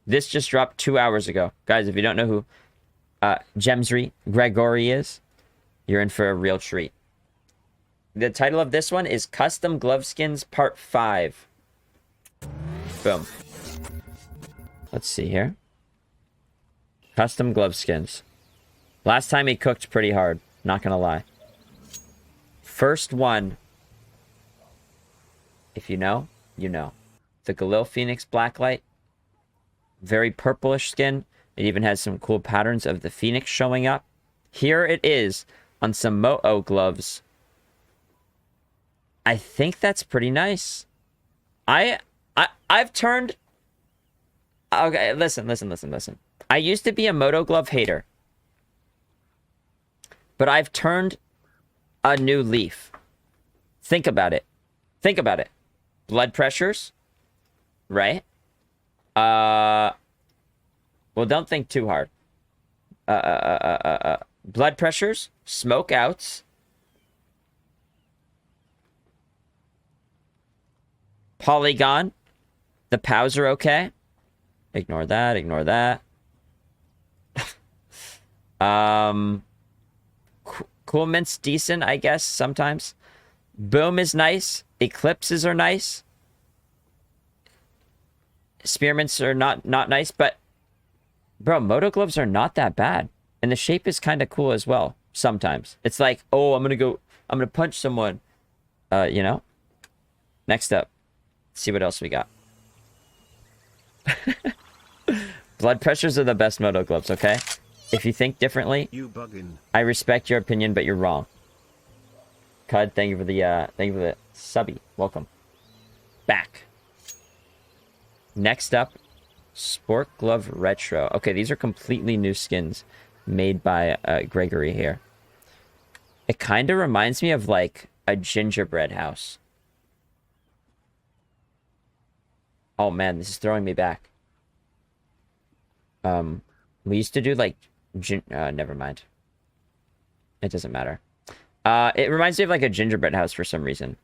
This just dropped 2 hours ago. Guys, if you don't know who Gemsry Gregory is, you're in for a real treat. The title of this one is Custom Glove Skins Part 5. Boom. Let's see here. Custom glove skins. Last time he cooked pretty hard. Not gonna lie. First one. If you know, you know. The Galil Phoenix Blacklight. Very purplish skin. It even has some cool patterns of the Phoenix showing up. Here it is on some Mo-O gloves. I think that's pretty nice. I've turned... Okay, listen. I used to be a Moto glove hater. But I've turned a new leaf. Think about it. Blood pressures. Right? Well, don't think too hard. Blood pressures. Smoke outs. Polygon. The POWs are okay. Ignore that. Cool Mint's decent, I guess, sometimes. Boom is nice. Eclipses are nice. Spearmints are not nice, but... Bro, Moto gloves are not that bad. And the shape is kind of cool as well, sometimes. It's like, oh, I'm gonna punch someone. You know? Next up. Let's see what else we got. Blood pressures are the best Moto gloves, okay? If you think differently, I respect your opinion, but you're wrong. Cud, thank you for the subby. Welcome. Back. Next up, Sport Glove Retro. Okay, these are completely new skins made by Gregory here. It kind of reminds me of like a gingerbread house. Oh man, this is throwing me back. We used to do like never mind. It doesn't matter. It reminds me of like a gingerbread house for some reason.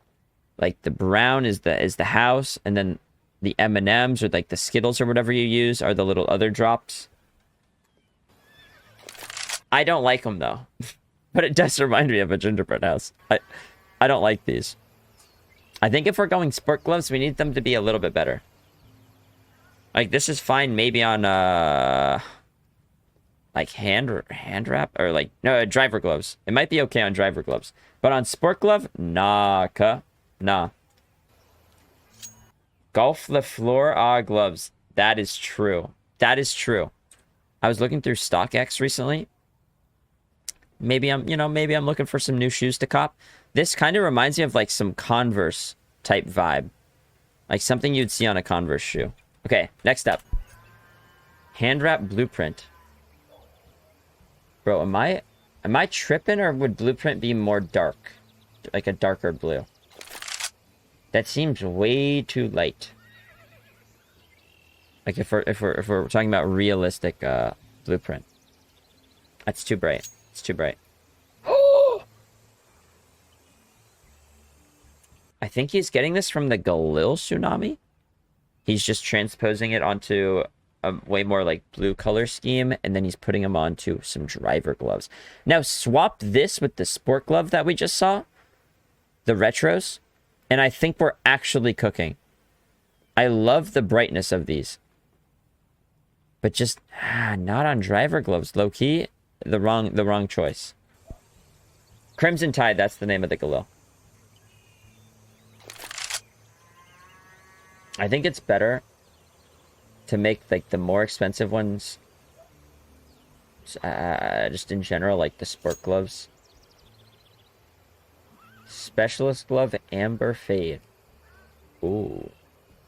Like the brown is the house, and then the M&Ms or like the Skittles or whatever you use are the little other drops. I don't like them though. But it does remind me of a gingerbread house. I don't like these. I think if we're going sport gloves, we need them to be a little bit better. Like this is fine maybe on like hand wrap or like no driver gloves. It might be okay on driver gloves, but on sport glove, nah. Golf Le Fleur gloves. That is true. I was looking through StockX recently. Maybe I'm looking for some new shoes to cop. This kind of reminds me of like some Converse type vibe, like something you'd see on a Converse shoe. Okay, next up, hand wrap blueprint. Bro, am I tripping, or would blueprint be more dark, like a darker blue? That seems way too light. Like if we're talking about realistic blueprint, that's too bright. It's too bright. I think he's getting this from the Galil Tsunami. He's just transposing it onto a way more like blue color scheme, and then he's putting them onto some driver gloves. Now swap this with the sport glove that we just saw, the retros, and I think we're actually cooking. I love the brightness of these, but just not on driver gloves. Low key, the wrong choice. Crimson Tide, that's the name of the Galil. I think it's better to make like the more expensive ones just in general, like the sport gloves. Specialist glove amber fade. Ooh,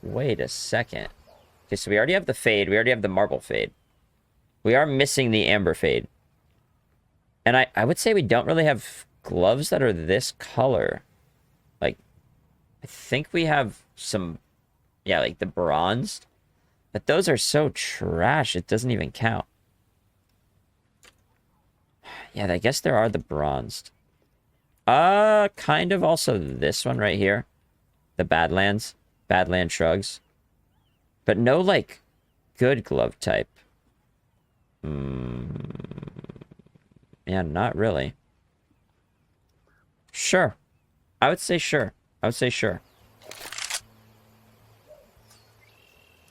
wait a second. Okay, so we already have the fade. We already have the marble fade. We are missing the amber fade. And I would say we don't really have gloves that are this color. Like, I think we have some... Yeah, like the bronzed. But those are so trash, it doesn't even count. Yeah, I guess there are the bronzed. Kind of also this one right here. The Badlands. Badland Shrugs. But no, like, good glove type? Yeah, not really. Sure. I would say sure. I would say sure.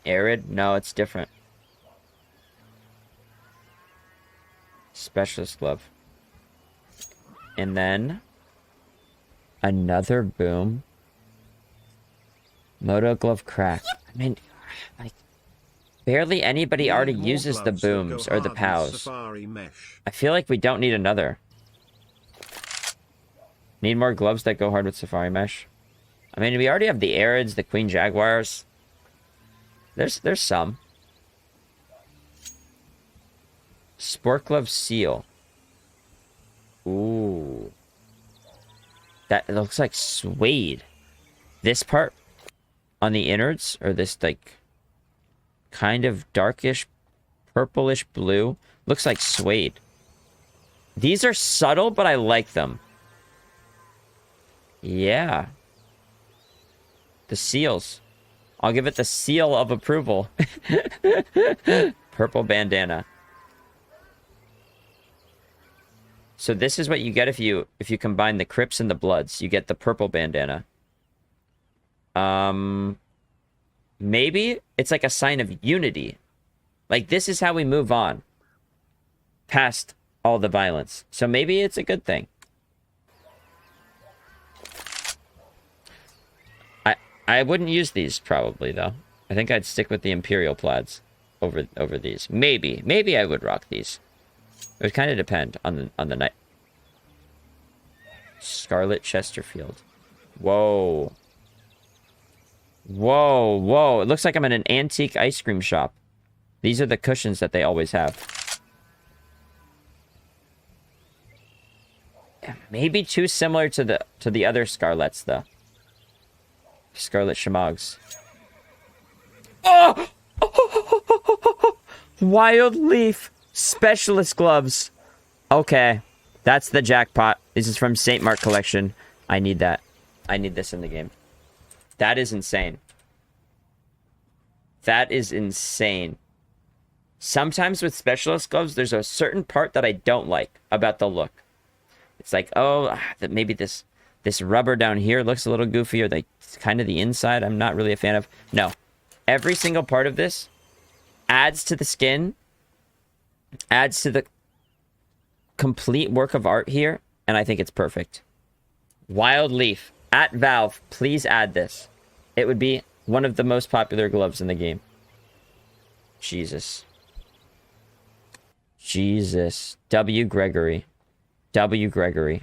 Arid? No, it's different. Specialist glove. And then another boom. Moto glove crack. I mean, like, barely anybody already uses the booms or the POWs. I feel like we don't need another. Need more gloves that go hard with Safari Mesh. I mean, we already have the Arids, the Queen Jaguars. There's some. Sport glove seal. Ooh. That looks like suede. This part on the innards, or this like kind of darkish purplish blue, looks like suede. These are subtle, but I like them. Yeah. The seals. I'll give it the seal of approval. Purple bandana. So this is what you get if you combine the Crips and the Bloods. You get the purple bandana. Maybe it's like a sign of unity. Like, this is how we move on past all the violence. So maybe it's a good thing. I wouldn't use these probably, though. I think I'd stick with the Imperial plaids over these. Maybe I would rock these. It would kind of depend on the night. Scarlet Chesterfield. Whoa. Whoa, whoa. It looks like I'm in an antique ice cream shop. These are the cushions that they always have. Maybe too similar to the other Scarlets, though. Scarlet Shamogs. Oh! Wild Leaf Specialist Gloves. Okay. That's the jackpot. This is from St. Mark Collection. I need that. I need this in the game. That is insane. That is insane. Sometimes with Specialist Gloves, there's a certain part that I don't like about the look. It's like, oh, maybe this rubber down here looks a little goofy, or like kind of the inside I'm not really a fan of. No. Every single part of this adds to the skin, adds to the complete work of art here, and I think it's perfect. Wild Leaf. At Valve, please add this. It would be one of the most popular gloves in the game. Jesus. Jesus. W. Gregory. W. Gregory.